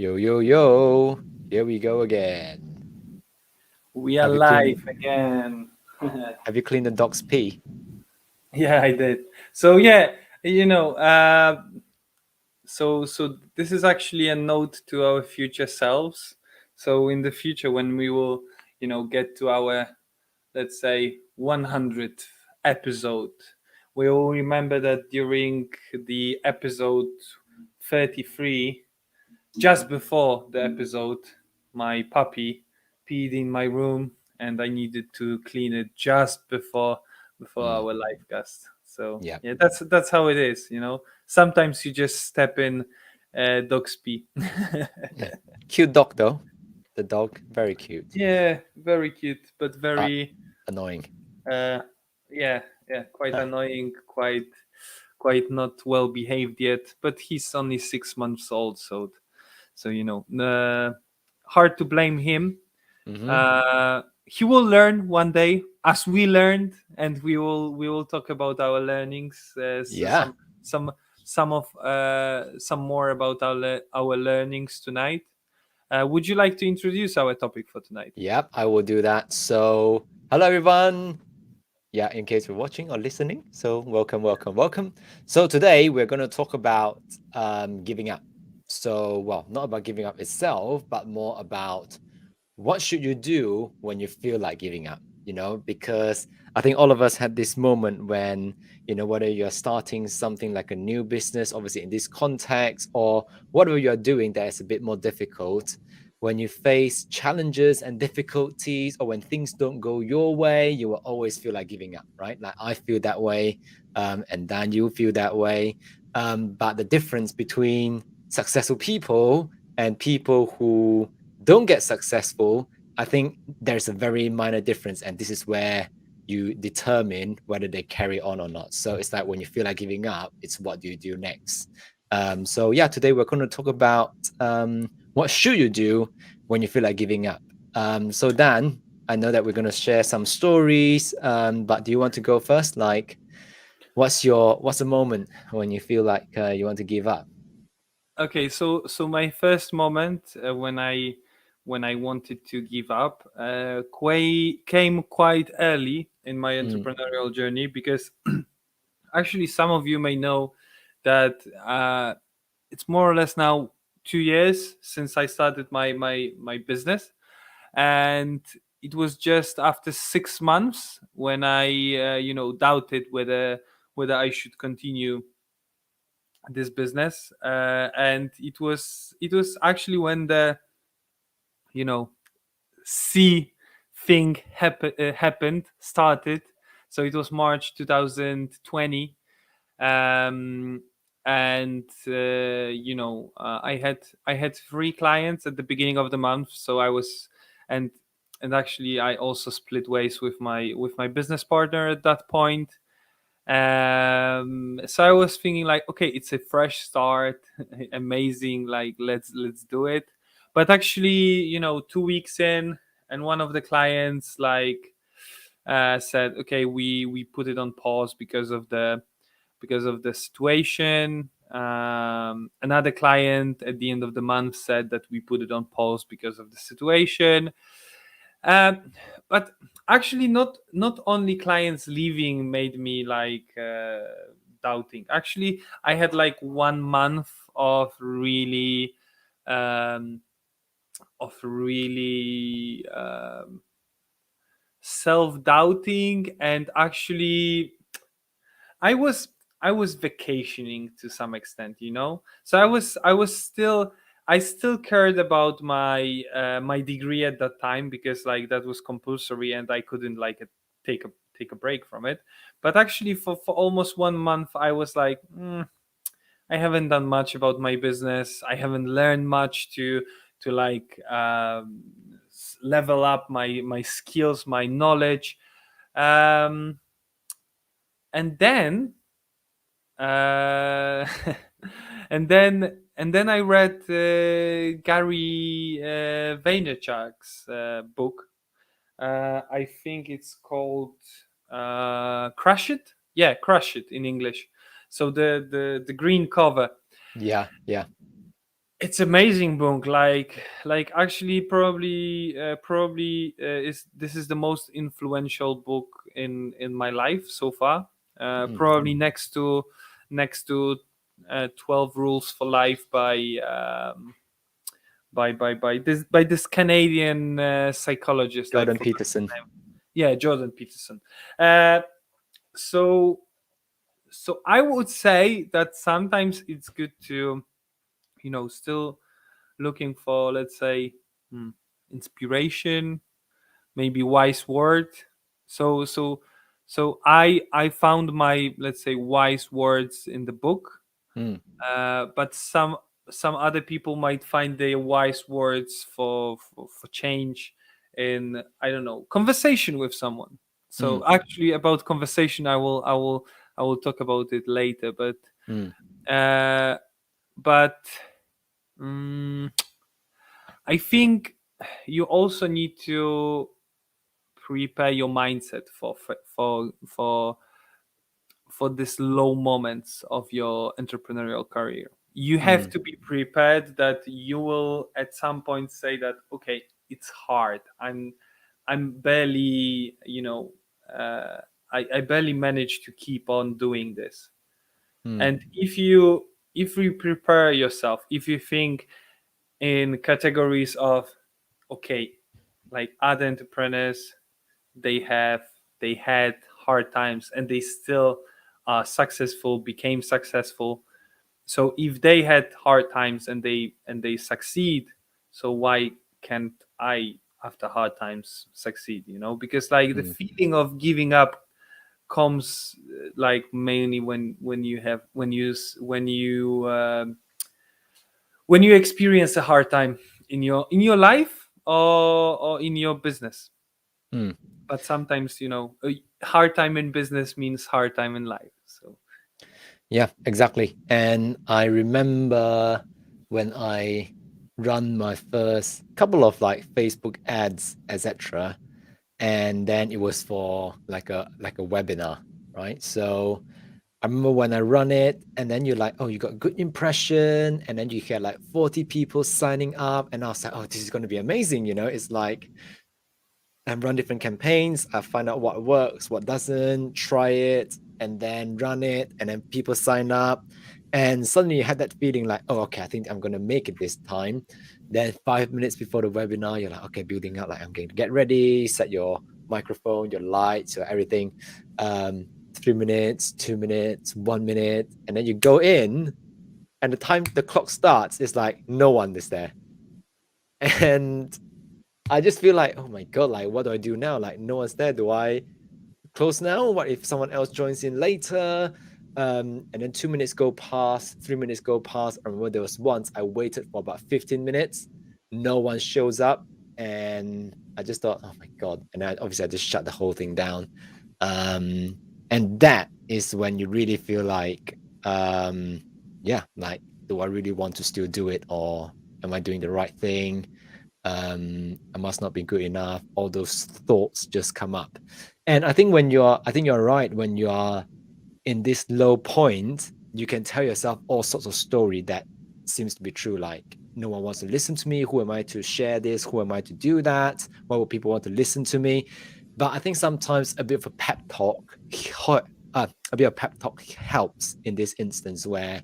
Yo, yo, yo. Here we go again. We are Have you live cleaned again. have you cleaned the dog's pee? Yeah, I did. So yeah, you know, so this is actually a note to our future selves. So in the future, when we will, get to our, let's say, 100th episode, we will remember that during the episode 33, just before the episode, my puppy peed in my room, and I needed to clean it just before Mm, our live cast. So yeah. yeah, that's how it is. Sometimes you just step in dog's pee. Cute dog though. The dog, very cute. Yeah, very cute, but But very annoying. uh, yeah, quite annoying, quite not well behaved yet. But he's only 6 months old, so hard to blame him. Mm-hmm. He will learn one day, as we learned, and we will talk about our learnings. Yeah. Some some more about our learnings tonight. Would you like to introduce our topic for tonight? Yep, I will do that. So, hello everyone. Yeah, in case you're watching or listening. So, welcome, welcome, welcome. So, today we're going to talk about giving up. So, well, not about giving up itself, but more about what should you do when you feel like giving up, because I think all of us had this moment when, whether you're starting something like a new business, obviously in this context, or whatever you're doing that is a bit more difficult, when you face challenges and difficulties, or when things don't go your way, you will always feel like giving up, right? Like I feel that way, and Dan, you feel that way. But the difference between successful people and people who don't get successful, I think there's a very minor difference, and this is where you determine whether they carry on or not. So it's like when you feel like giving up, it's what do you do next? So yeah, today we're going to talk about what should you do when you feel like giving up. So Dan, I know that we're going to share some stories, but do you want to go first? Like, what's the moment when you feel like you want to give up? Okay, so my first moment when I wanted to give up came quite early in my Mm, entrepreneurial journey, because actually some of you may know that it's more or less now 2 years since I started my business, and it was just after 6 months when I doubted whether I should continue this business, and it was actually when the you know C thing happened, started. So it was March 2020, and I had three clients at the beginning of the month. So I was and and actually I also split ways with my business partner at that point. So I was thinking like, okay, it's a fresh start, amazing, like let's do it. But actually, 2 weeks in, and one of the clients like said, okay, we put it on pause because of the situation. Another client at the end of the month said that we put it on pause because of the situation. um, but actually, not only clients leaving made me like doubting. Actually, I had like 1 month um, of really self-doubting, and actually I was I was vacationing to some extent. So I still cared about my degree at that time, because like that was compulsory and I couldn't like take a take a break from it. But actually, for almost 1 month, I was like, I haven't done much about my business. I haven't learned much to like level up my skills, my knowledge. Um, and then uh, and then I read Gary Vaynerchuk's book. I think it's called Crush It. Yeah, Crush It in English. So the green cover. yeah, yeah. It's amazing book. Like actually, probably is this is the most influential book in my life so far. Mm, Probably next to 12 Rules for Life by this Canadian psychologist. I Jordan forgot his Peterson. name. Yeah, Jordan Peterson. Uh, so so I would say that sometimes it's good to still looking for, let's say, hmm, inspiration, maybe wise word. So I found my, let's say, wise words in the book. Mm, But some other people might find their wise words for change in, I don't know, conversation with someone. mm, So actually, about conversation, I will talk about it later. But mm, uh, but mm I think you also need to prepare your mindset for this low moments of your entrepreneurial career. You have mm, to be prepared that you will at some point say that, okay, it's hard. I'm barely, uh, I barely manage to keep on doing this. mm, And if you prepare yourself, if you think in categories of, okay, like other entrepreneurs, they have they had hard times and they still are successful, became successful. So if they had hard times and they succeed, so why can't I, after hard times, succeed? Because like the mm, feeling of giving up comes like mainly when you have when you experience a hard time in your life, or in your business. mm. But sometimes, a hard time in business means hard time in life. So Yeah, exactly. And I remember when I run my first couple of like Facebook ads, etc. And then it was for like a webinar, right? So I remember when I run it, and then you're like, oh, you got good impression, and then you get like 40 people signing up, and I was like, oh, this is going to be amazing. It's like and run different campaigns. I find out what works, what doesn't, try it, and then run it, and then people sign up. And suddenly you had that feeling like, oh, okay, I think I'm gonna make it this time. Then 5 minutes before the webinar, you're like, okay, building up, like I'm going to get ready, set your microphone, your lights, your everything. 3 minutes, 2 minutes, 1 minute, and then you go in, and the time the clock starts, it's like no one is there. And I just feel like, oh my God, like, what do I do now? Like, no one's there. Do I close now? What if someone else joins in later? And then 2 minutes go past, 3 minutes go past. I remember there was once I waited for about 15 minutes. No one shows up. And I just thought, oh my God. And obviously I just shut the whole thing down. And that is when you really feel like, yeah, like, do I really want to still do it? Or am I doing the right thing? I must not be good enough. All those thoughts just come up. And I think you're right. When you are in this low point, you can tell yourself all sorts of story that seems to be true. Like, no one wants to listen to me. Who am I to share this? Who am I to do that? Why would people want to listen to me? But I think sometimes a bit of a pep talk, a bit of pep talk helps in this instance where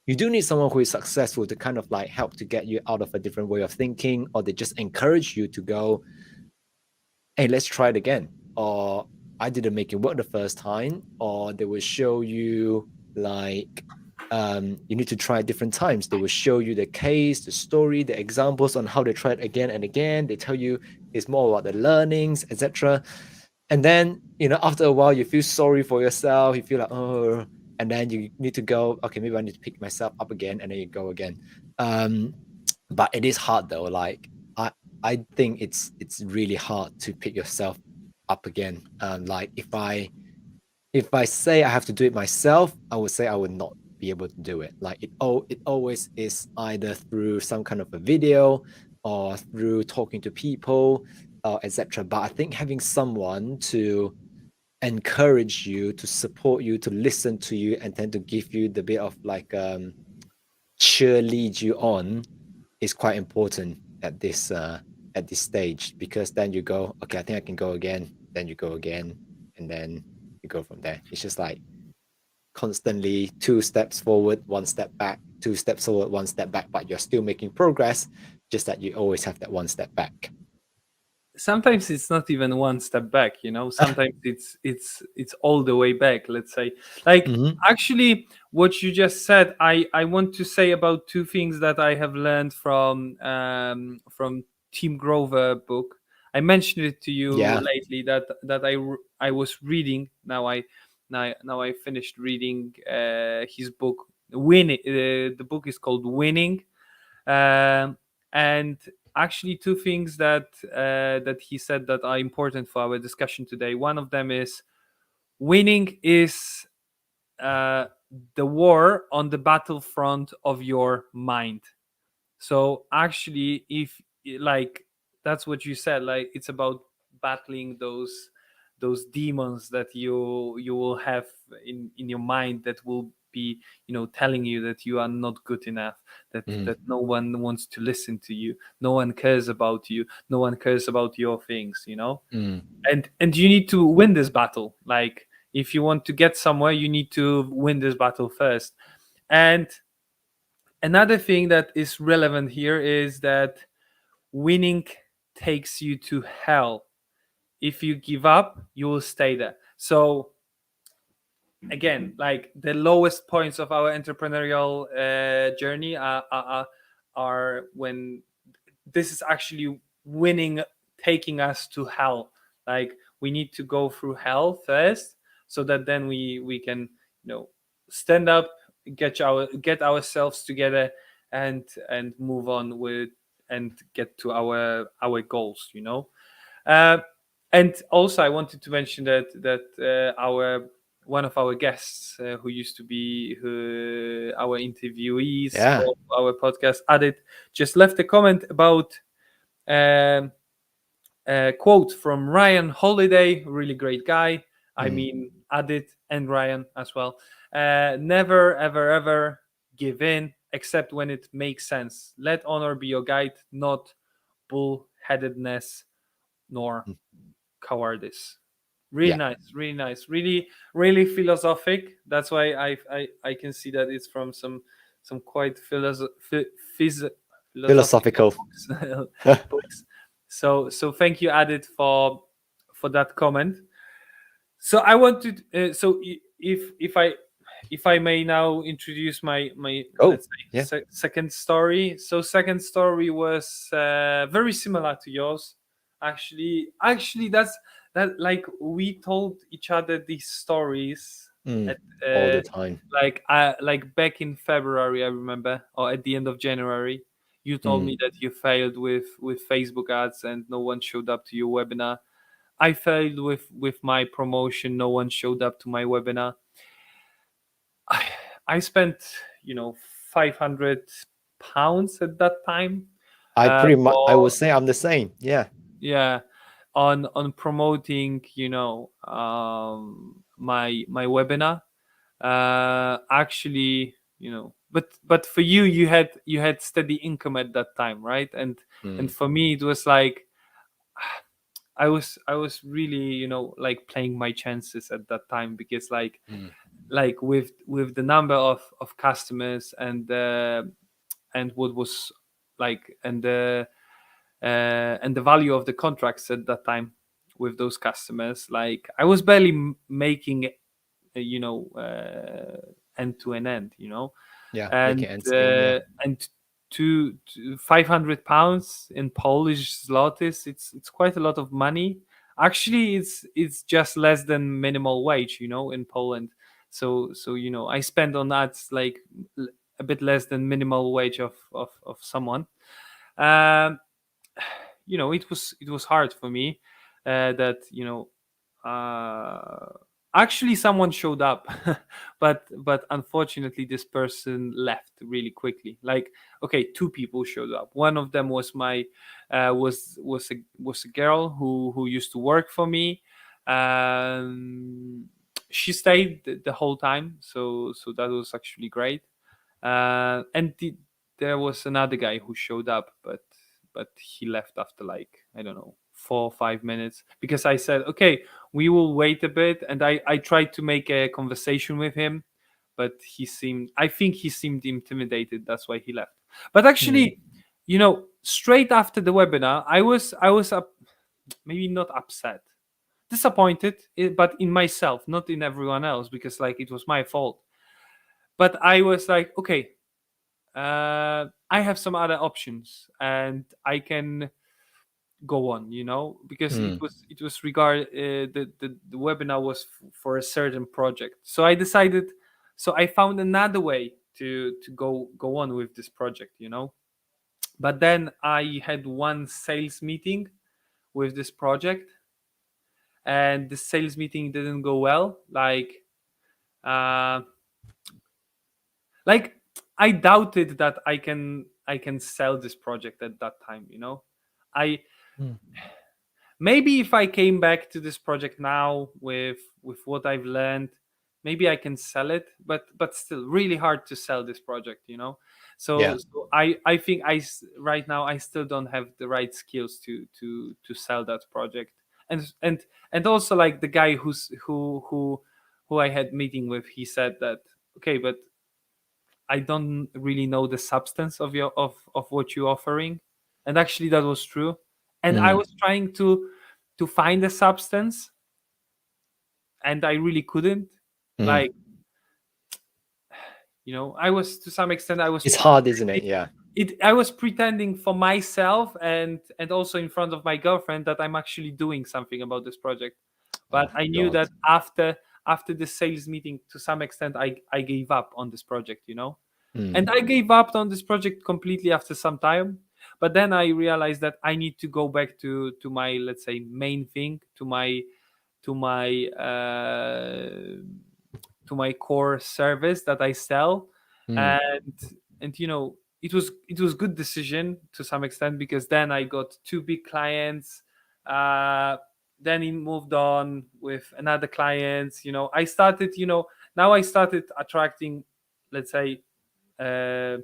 you do need someone who is successful to kind of like help to get you out of a different way of thinking, or they just encourage you to go, hey, let's try it again. Or I didn't make it work the first time, or they will show you like you need to try it different times. They will show you the case, the story, the examples on how they tried again and again. They tell you it's more about the learnings, etc. And then, after a while, you feel sorry for yourself. You feel like, oh, and then you need to go, okay, maybe I need to pick myself up again, and then you go again. Um, but it is hard though. Like I think it's really hard to pick yourself up again. Like if I say I have to do it myself, I would say I would not be able to do it. Like it always is either through some kind of a video or through talking to people, etc. But I think having someone to encourage you, to support you, to listen to you, and then to give you the bit of like cheerlead you on, is quite important at this stage, because then you go, okay, I think I can go again, then you go again, and then you go from there. It's just like constantly 2 steps forward, 1 step back, 2 steps forward, 1 step back, but you're still making progress, just that you always have that 1 step back. Sometimes it's not even one step back, sometimes it's all the way back, let's say. Like, Mhm. actually, what you just said, I want to say about two things that I have learned from Tim Grover book. I mentioned it to you Yeah. lately, that I was reading. Now I finished reading his book, Winning. The book is called Winning. And actually, two things that he said that are important for our discussion today. One of them is, winning is uh, the war on the battlefront of your mind. So actually, if, like, that's what you said, like, it's about battling those demons that you will have in your mind, that will be, telling you that you are not good enough, that no one wants to listen to you, no one cares about you, no one cares about your things, Mm. and you need to win this battle. Like, if you want to get somewhere, you need to win this battle first. And another thing that is relevant here is that winning takes you to hell. If you give up, you will stay there. So again, like, the lowest points of our entrepreneurial journey are when this is actually winning, taking us to hell. Like, we need to go through hell first, so that then we can, stand up, get ourselves together, and move on with, and get to our goals, uh, and also, I wanted to mention that our one of our guests, who used to be our interviewees Yeah. for our podcast, Adit, just left a comment about um, a quote from Ryan Holiday, really great guy. I Mm. mean, Adit and Ryan as well. Never, ever, ever give in, except when it makes sense. Let honor be your guide, not bullheadedness nor Mm. cowardice. Really Yeah. nice, really nice, really, really philosophic. That's why I can see that it's from some quite philosophical Philosophical. books. books. So thank you, Adit, for that comment. So I wanted, if I may now introduce my, Oh, let's say, yeah. second story. So second story was very similar to yours. Actually, that, like, we told each other these stories Mm. at All the time. like back in February, I remember, or at the end of January. You told Mm. me that you failed with Facebook ads and no one showed up to your webinar. I failed with my promotion. No one showed up to my webinar. I, I spent, 500 pounds at that time. I pretty much, I For would say I'm the same. Yeah. Yeah, on promoting, my webinar. Actually, but for you, you had steady income at that time, right? And Mm. for me, it was like, I was really, like, playing my chances at that time, because, Mm. with the number of customers, and what was, like, and the value of the contracts at that time with those customers, like, I was barely making, end to an end, Yeah. and Making ends meet. Yeah. 500 pounds in Polish zlotys, it's quite a lot of money. Actually, it's just less than minimal wage, in Poland. So I spent on that, like, a bit less than minimal wage of someone. um it was hard for me, that, uh, actually someone showed up, but unfortunately this person left really quickly. Like, okay, two people showed up. One of them was my was a girl who used to work for me. um she stayed the whole time, so that was actually great. And the there was another guy who showed up, but he left after like, I don't know, 4 or 5 minutes, because I said, okay, we will wait a bit, and I tried to make a conversation with him, but I think he seemed intimidated. That's why he left. But actually, straight after the webinar, I was up, maybe not upset, disappointed, but in myself, not in everyone else, because like it was my fault. But I was like, okay, I have some other options, and I can go on, because it was the webinar was for a certain project. So I found another way to go on with this project. But then I had one sales meeting with this project, and the sales meeting didn't go well. Uh like I doubted that I can sell this project at that time. I Mm. Maybe if I came back to this project now with what I've learned, maybe I can sell it, but still really hard to sell this project. Yeah. So I think right now I still don't have the right skills to sell that project. And also, like, the guy who I had meeting with, he said that, okay, but I don't really know the substance of what you're offering. And actually that was true. And I Mm. was trying to find a substance, and I really couldn't. Mm. Like, I was, to some extent, It's hard, isn't it? Yeah. I was pretending for myself, and also in front of my girlfriend, that I'm actually doing something about this project. Oh But I knew God. that after the sales meeting, to some extent, I gave up on this project. Mm. And I gave up on this project completely after some time. But then I realized that I need to go back to my, let's say, main thing, to my to my core service that I sell. Mm. And it was good decision to some extent, because then I got two big clients. Then he moved on with another clients. Now I started attracting, let's say, uh,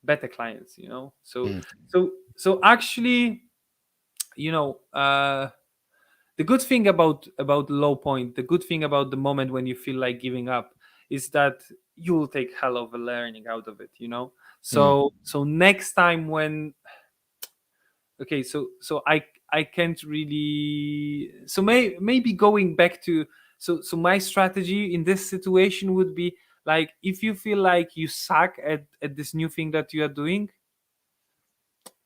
better clients. so Mm. so so actually, you know the good thing about low point, the good thing about the moment when you feel like giving up, is that you will take hell of a learning out of it. Mm. So next time when, okay, so I can't really, so maybe going back to, so my strategy in this situation would be, like, if you feel like you suck at this new thing that you are doing,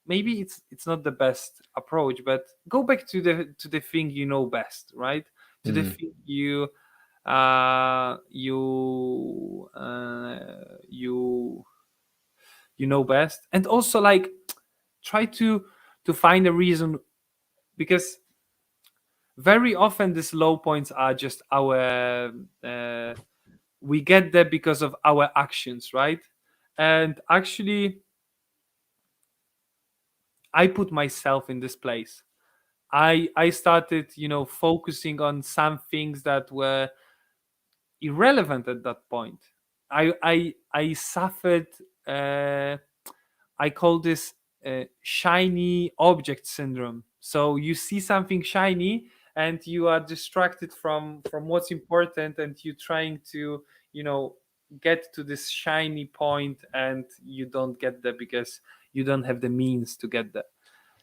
maybe it's not the best approach, but go back to the thing you know best, right? To the Mm. thing you know best. And also, like, try to find a reason, because very often these low points are just our, we get there because of our actions, right? And actually, I put myself in this place. I started, focusing on some things that were irrelevant at that point. I suffered. Uh, I call this shiny object syndrome. So you see something shiny, and you are distracted from what's important, and you're trying to, you know get to this shiny point, and you don't get there because you don't have the means to get there.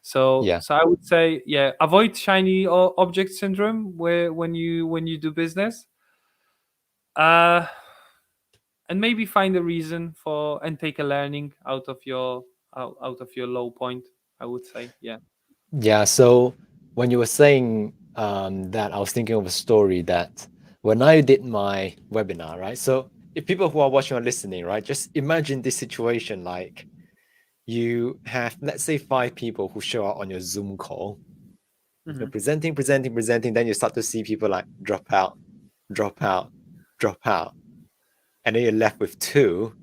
So Yeah. so I would say, yeah, avoid shiny object syndrome, where when you do business. Uh and maybe find a reason for, and take a learning out of your low point, I would say. Yeah. Yeah. So when you were saying that, I was thinking of a story that when I did my webinar, right? So if people who are watching or listening, right, just imagine this situation like you have, let's say, 5 people who show up on your Zoom call. You're Hmm. presenting, then you start to see people like drop out, drop out, drop out. And then you're left with 2.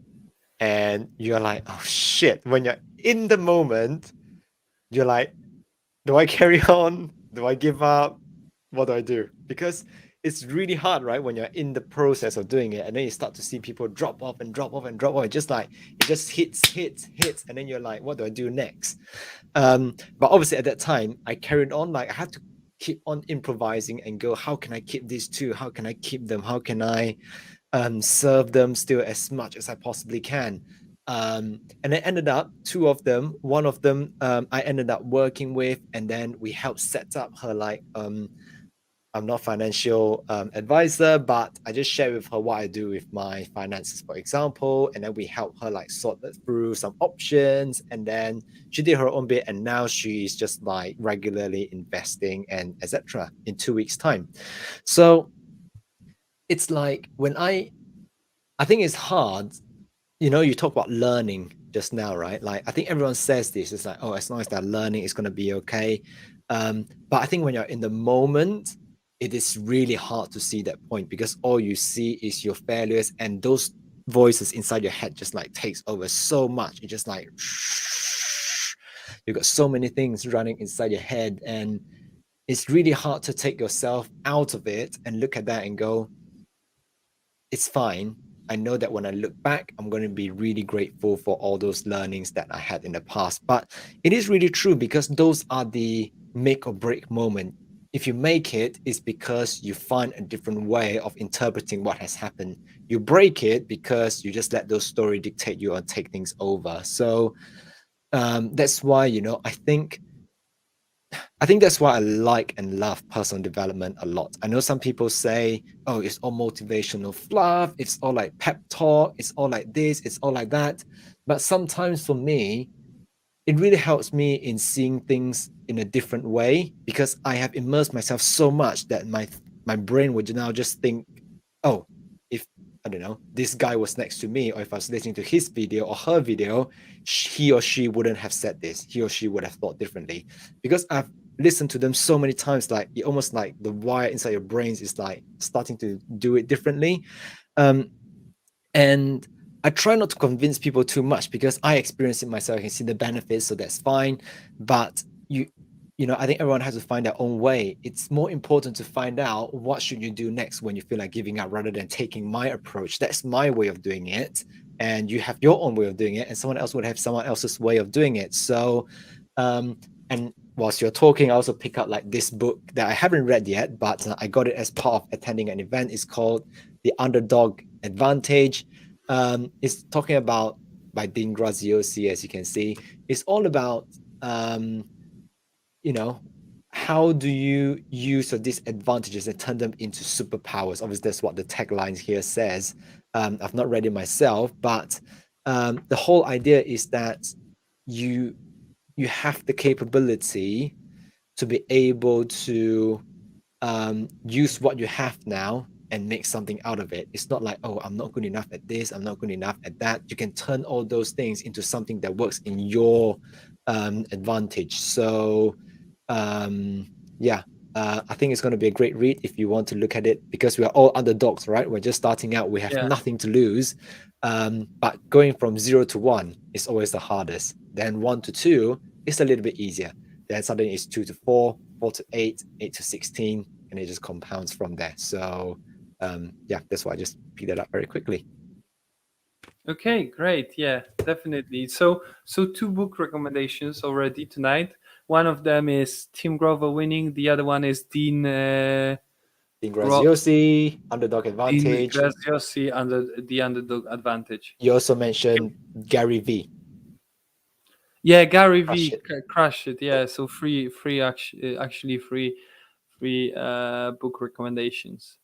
And you're like, oh shit. When you're in the moment, you're like, do I carry on? Do I give up? What do I do? Because it's really hard, right? When you're in the process of doing it, and then you start to see people drop off and drop off and drop off. It just like it just hits, and then you're like, what do I do next? But obviously at that time, I carried on. Like I had to keep on improvising and go, how can I keep these two? How can I keep them? How can I serve them still as much as I possibly can? And it ended up two of them. One of them I ended up working with, and then we helped set up her like I'm not financial advisor, but I just share with her what I do with my finances, for example, and then we help her like sort through some options, and then she did her own bit, and now she's just like regularly investing and etc. in 2 weeks' time. So it's like when I think it's hard. You talk about learning just now, right? Like I think everyone says this. It's like, oh, as long as they're learning, it's gonna be okay. But I think when you're in the moment, it is really hard to see that point because all you see is your failures and those voices inside your head just like takes over so much. It just like you've got so many things running inside your head, and it's really hard to take yourself out of it and look at that and go, it's fine. I know that when I look back, I'm going to be really grateful for all those learnings that I had in the past. But it is really true because those are the make or break moment. If you make it, it's because you find a different way of interpreting what has happened. You break it because you just let those stories dictate you or take things over. So that's why, I think that's why I like and love personal development a lot. I know some people say, oh, it's all motivational fluff, it's all like pep talk, it's all like this, it's all like that. But sometimes for me, it really helps me in seeing things in a different way because I have immersed myself so much that my brain would now just think, oh, if I don't know, this guy was next to me, or if I was listening to his video or her video, he or she wouldn't have said this. He or she would have thought differently because I've listened to them so many times. Like it almost like the wire inside your brains is like starting to do it differently. Um, and I try not to convince people too much because I experience it myself. I can see the benefits, so that's fine. But I think everyone has to find their own way. It's more important to find out what should you do next when you feel like giving up rather than taking my approach. That's my way of doing it. And you have your own way of doing it, and someone else would have someone else's way of doing it. So, and whilst you're talking, I also pick up like this book that I haven't read yet, but I got it as part of attending an event. It's called The Underdog Advantage. It's talking about by Dean Graziosi, as you can see. It's all about you know, how do you use your disadvantages and turn them into superpowers? Obviously, that's what the tagline here says. I've not read it myself, but the whole idea is that you you have the capability to be able to use what you have now and make something out of it. It's not like, oh, I'm not good enough at this, I'm not good enough at that. You can turn all those things into something that works in your advantage. So yeah, I think it's going to be a great read if you want to look at it because we are all underdogs, right? We're just starting out, we have nothing to lose. But going from 0 to 1 is always the hardest. Then 1 to 2 is a little bit easier. Then suddenly it's 2 to 4, 4 to 8, 8 to 16, and it just compounds from there. So yeah, that's why I just picked that up very quickly. Okay, great. Yeah, definitely. So two book recommendations already tonight. One of them is Tim Grover Winning. The other one is Dean Graziosi, Underdog Advantage. Graziosi under the Underdog Advantage. You also mentioned Gary V. Yeah, Gary Crush V. It. Crush It. Yeah, so actually free book recommendations.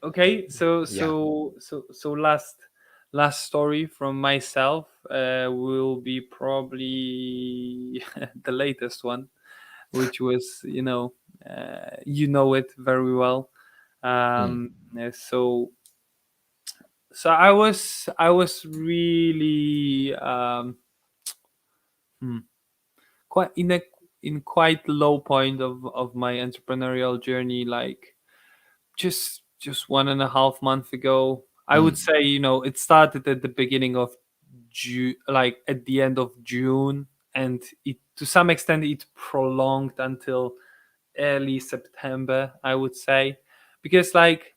Okay, Yeah. so last story from myself will be probably the latest one, which was you know it very well. So I was really quite in quite low point of my entrepreneurial journey, like just 1.5 months ago. I would say, it started at the beginning of June, like at the end of June, and it to some extent it prolonged until early September, I would say, because like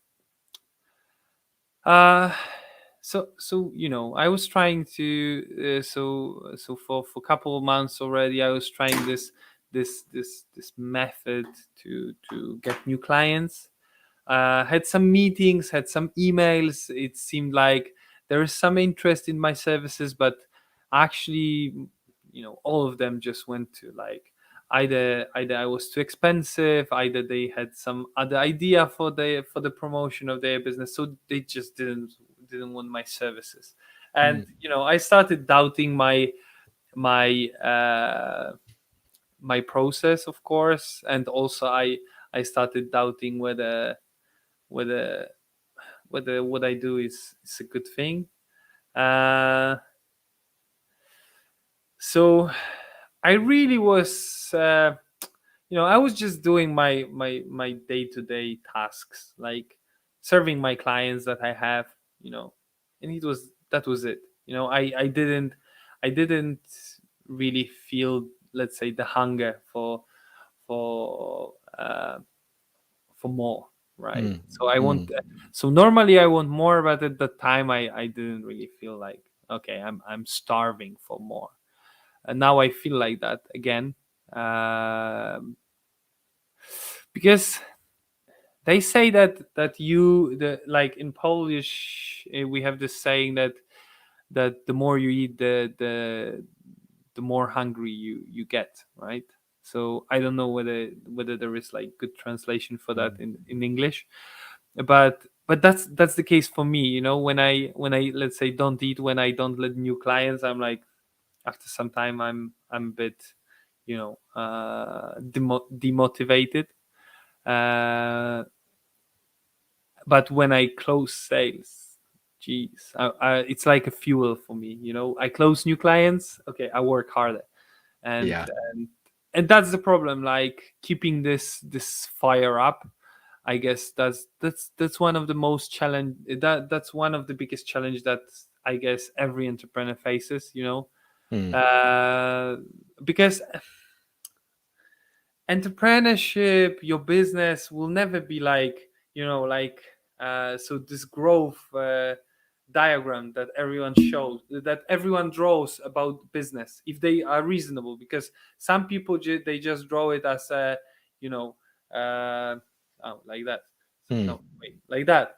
uh so I was trying to for a couple of months already I was trying this method to get new clients. Had some meetings, had some emails. It seemed like there is some interest in my services, but actually, all of them just went to like either I was too expensive, either they had some other idea for the promotion of their business, so they just didn't want my services. And Mm, I started doubting my my process, of course, and also I started doubting whether whether what I do is a good thing. Uh, so I really was, I was just doing my day to day tasks, like serving my clients that I have, and it was that was it. I didn't really feel, let's say, the hunger for uh, for more, right? mm, So I want, mm. so normally I want more, but at the time I didn't really feel like, okay, I'm starving for more, and now I feel like that again. Um, because they say that the like in Polish, we have this saying that the more you eat, the more hungry you get, right? So I don't know whether there is like good translation for that in English, but that's the case for me. When I let's say don't eat, when I don't let new clients, I'm like, after some time I'm a bit, demotivated. uh but when I close sales, geez, it's like a fuel for me. I close new clients, okay, I work harder. and Yeah. and and that's the problem, like keeping this fire up. I guess that's one of the most challenge, that's one of the biggest challenge that I guess every entrepreneur faces. Mm, uh because entrepreneurship, your business will never be like, like, so this growth diagram that everyone shows, that everyone draws about business, if they are reasonable, because some people they just draw it as a, you know uh oh, like that. mm. No, wait, like that.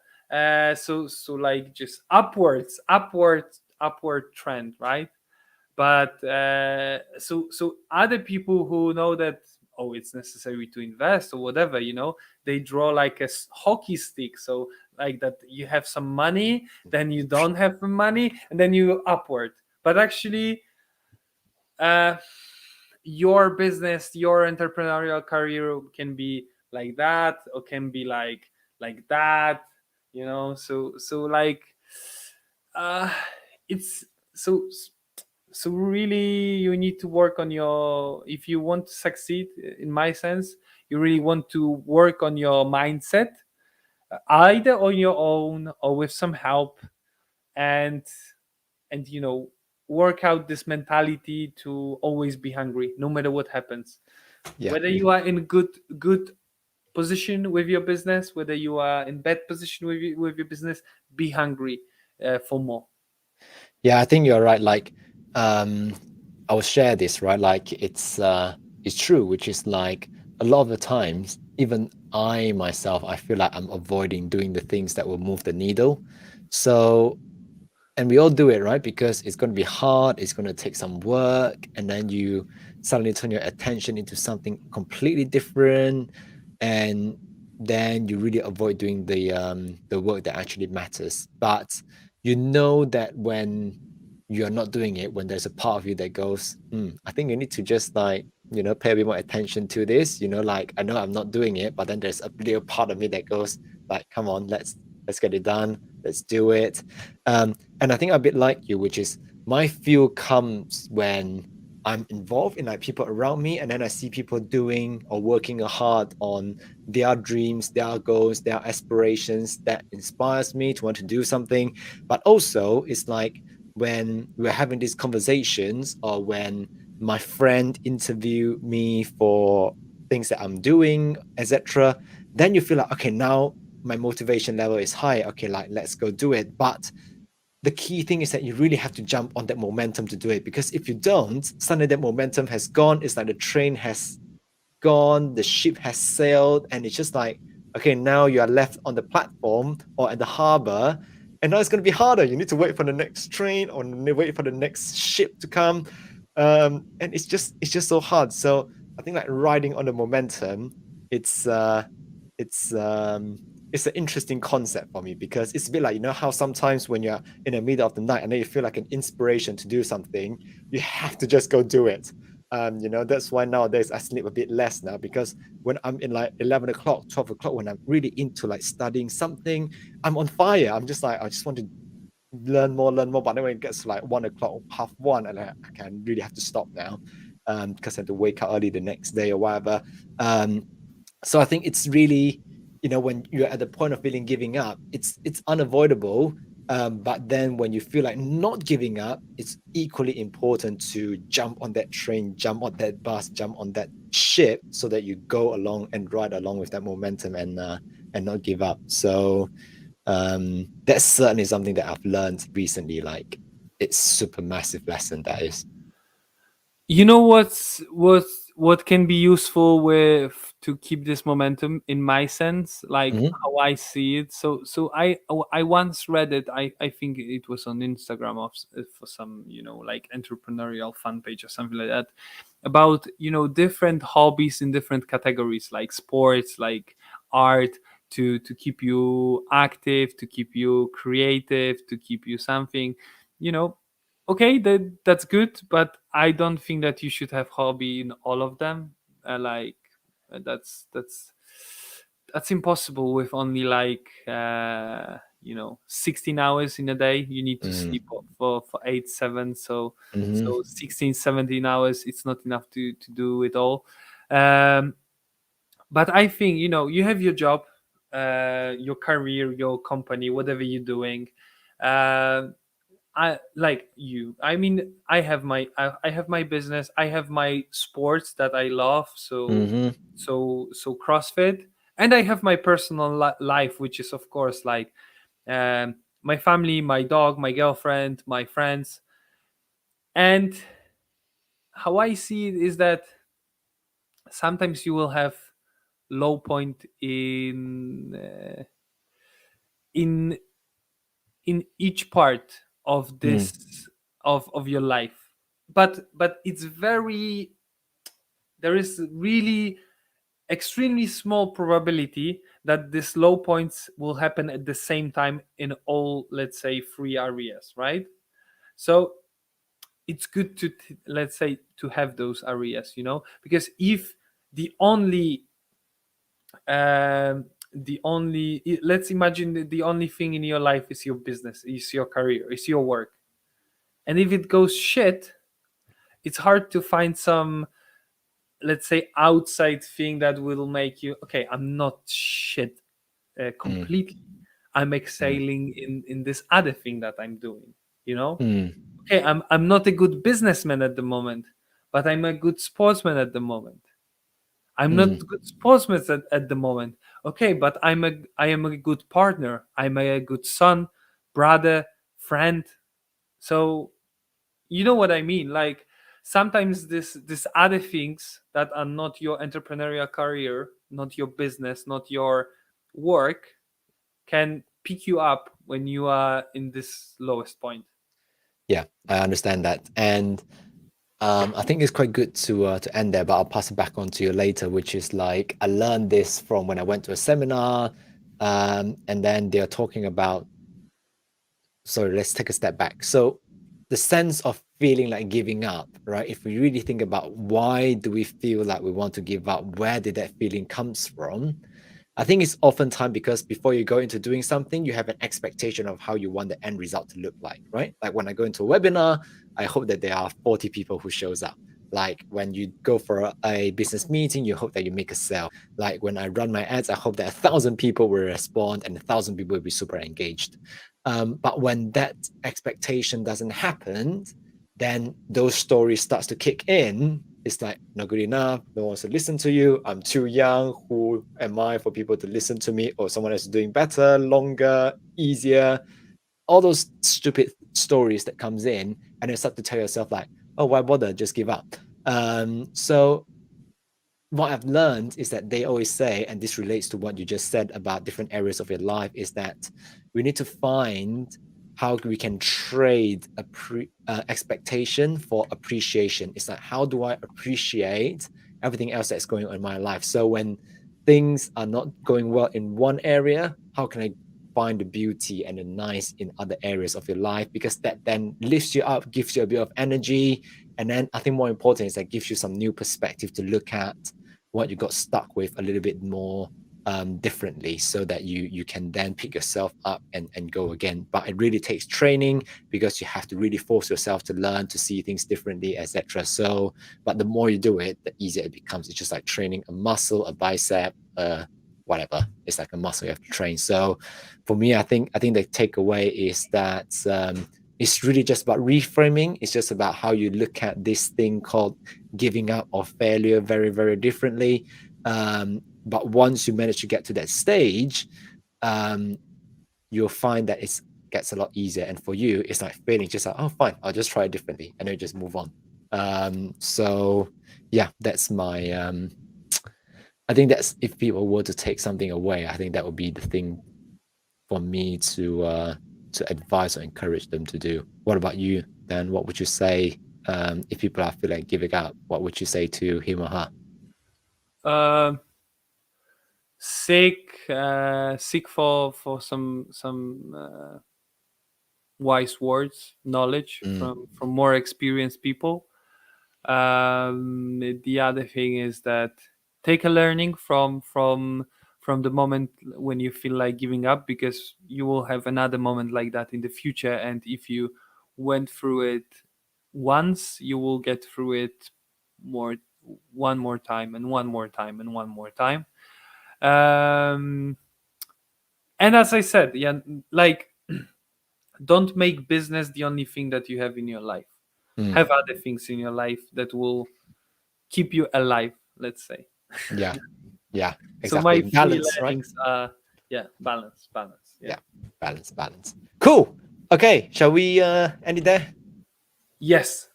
So like just upward trend, right? But so other people who know that, oh, it's necessary to invest or whatever, they draw like a hockey stick. So like that, you have some money, then you don't have the money, and then you upward. But actually, uh your business, your entrepreneurial career can be like that, or can be like that. So like, uh it's so so really, you need to work on your, if you want to succeed, in my sense, you really want to work on your mindset, either on your own or with some help. And and work out this mentality to always be hungry no matter what happens, Yeah. whether you are in good position with your business, whether you are in bad position with your business. Be hungry for more. Yeah, I think you're right. Like, um, I will share this, right? Like, it's true, which is like a lot of the times, even I myself, I feel like I'm avoiding doing the things that will move the needle. So, and we all do it, right? Because it's going to be hard, it's going to take some work, and then you suddenly turn your attention into something completely different, and then you really avoid doing the work that actually matters. But you know that when you're not doing it, when there's a part of you that goes, I think you need to just like, pay a bit more attention to this, like I know I'm not doing it, but then there's a little part of me that goes like, come on, let's get it done, let's do it. And I think I'm a bit like you, which is my feel comes when I'm involved in like people around me, and then I see people doing or working hard on their dreams, their goals, their aspirations, that inspires me to want to do something. But also it's like when we're having these conversations, or when my friend interviewed me for things that I'm doing, etc., then you feel like, okay, now my motivation level is high. Okay, like let's go do it. But the key thing is that you really have to jump on that momentum to do it, because if you don't, suddenly that momentum has gone. It's like the train has gone, the ship has sailed, and it's just like, okay, now you are left on the platform or at the harbor, and now it's going to be harder. You need to wait for the next train or wait for the next ship to come, and it's just so hard. So I think like riding on the momentum, it's it's um it's an interesting concept for me, because it's a bit like, you know how sometimes when you're in the middle of the night and then you feel like an inspiration to do something, you have to just go do it. That's why nowadays I sleep a bit less now, because when I'm in like 11 o'clock, 12 o'clock, when I'm really into like studying something, I'm on fire. I'm just like, I just want to learn more. But then when it gets to like 1 o'clock, half one, and I can really have to stop now, because I have to wake up early the next day or whatever. So I think it's really, when you're at the point of feeling giving up, it's unavoidable. But then when you feel like not giving up, it's equally important to jump on that train, jump on that bus, jump on that ship, so that you go along and ride along with that momentum, and not give up. So that's certainly something that I've learned recently. Like, it's super massive lesson, that is. You know what can be useful with to keep this momentum in my sense, like Mhm. how I see it. So I once read it. I think it was on Instagram for some, like entrepreneurial fan page or something like that, about different hobbies in different categories, like sports, like art, to keep you active, to keep you creative, to keep you something, you know okay, that's good, but I don't think that you should have hobby in all of them. Like that's impossible with only like 16 hours in a day. You need to Mm. sleep for 8 7, so Mhm. 16 17 hours, it's not enough to do it all. um but I think, you have your job, your career, your company, whatever you're doing. um I like you. I mean, I have my business. I have my sports that I love. So Mhm. so so CrossFit, and I have my personal life, which is of course like my family, my dog, my girlfriend, my friends. And how I see it is that sometimes you will have low point in in each part of Mm. this of your life, but it's very, there is really extremely small probability that these low points will happen at the same time in all, let's say, three areas, right? So it's good to let's say to have those areas, because if the only let's imagine that the only thing in your life is your business, is your career, is your work, and if it goes shit, it's hard to find some, let's say, outside thing that will make you, okay, I'm not shit Mm. completely, I'm Mm. exhaling in this other thing that I'm doing, you know Mm. okay, I'm not a good businessman at the moment, but I'm a good sportsman at the moment. I'm not Mm. a good sportsman at the moment, okay, but I am a good partner, I'm a good son, brother, friend. So you know what I mean? Like sometimes this other things that are not your entrepreneurial career, not your business, not your work, can pick you up when you are in this lowest point. Yeah, I understand that, and I think it's quite good to end there. But I'll pass it back on to you later, which is like, I learned this from when I went to a seminar, and then they're talking about. Sorry, let's take a step back. So the sense of feeling like giving up, right? If we really think about why do we feel like we want to give up, where did that feeling comes from? I think it's oftentimes because before you go into doing something, you have an expectation of how you want the end result to look like, right? Like when I go into a webinar, I hope that there are 40 people who shows up. Like when you go for a business meeting, you hope that you make a sale. Like when I run my ads, I hope that 1,000 people will respond and 1,000 people will be super engaged. But when that expectation doesn't happen, then those stories starts to kick in, it's like not good enough. No one wants to listen to you. I'm too young. Who am I for people to listen to me? Or someone else is doing better, longer, easier. All those stupid stories that comes in, and you start to tell yourself like, oh, why bother? Just give up. So what I've learned is that they always say, and this relates to what you just said about different areas of your life, is that we need to find how we can trade expectation for appreciation. It's like, how do I appreciate everything else that's going on in my life? So when things are not going well in one area, how can I find the beauty and the nice in other areas of your life? Because that then lifts you up, gives you a bit of energy. And then I think more important is that gives you some new perspective to look at what you got stuck with a little bit more differently, so that you can then pick yourself up and go again. But it really takes training, because you have to really force yourself to learn to see things differently, etc. So, but the more you do it, the easier it becomes. It's just like training a muscle, a bicep, whatever. It's like a muscle you have to train. So for me, I think the takeaway is that it's really just about reframing. It's just about how you look at this thing called giving up or failure very, very differently. But once you manage to get to that stage, you'll find that it gets a lot easier. And for you, it's like failing, just like, oh, fine, I'll just try it differently, and then you just move on. So yeah, that's my I think that's, if people were to take something away, I think that would be the thing for me to advise or encourage them to do. What about you, Dan? What would you say if people are feeling like giving up? What would you say to him or her? Seek for some wise words, knowledge from more experienced people. The other thing is that take a learning from the moment when you feel like giving up, because you will have another moment like that in the future, and if you went through it once, you will get through it one more time and one more time and one more time. And as I said, yeah, like, don't make business the only thing that you have in your life. Have other things in your life that will keep you alive, let's say. Yeah, exactly. So my Balance, three right? learnings are, balance. Yeah, balance. Cool. Okay, shall we end it there? Yes.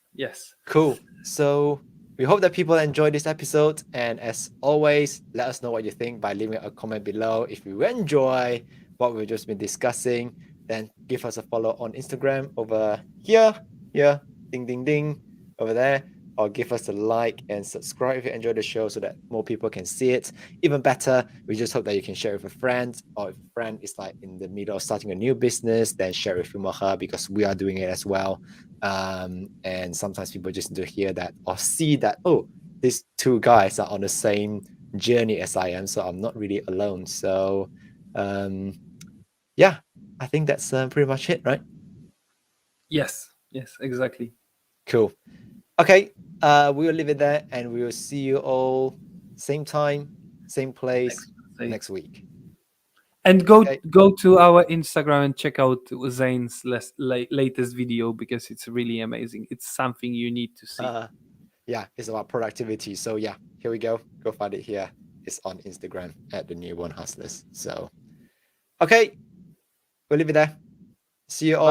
Cool. So we hope that people enjoy this episode, and as always, let us know what you think by leaving a comment below. If you enjoy what we've just been discussing, then give us a follow on Instagram over here, ding ding ding, over there, or give us a like and subscribe if you enjoy the show, so that more people can see it. Even better, we just hope that you can share with a friend, or if a friend is like in the middle of starting a new business, then share with him or her, because we are doing it as well. And sometimes people just need to hear that or see that, oh, these two guys are on the same journey as I am, so I'm not really alone. So yeah, I think that's pretty much it, right? Yes, exactly. Cool. Okay, we will leave it there, and we will see you all same time, same place next week. And go to our Instagram and check out Zayne's latest video, because it's really amazing. It's something you need to see. Yeah, it's about productivity. So yeah, here we go. Go find it here. It's on Instagram at the Newborn Hustlers. So okay, we'll leave it there. See you all.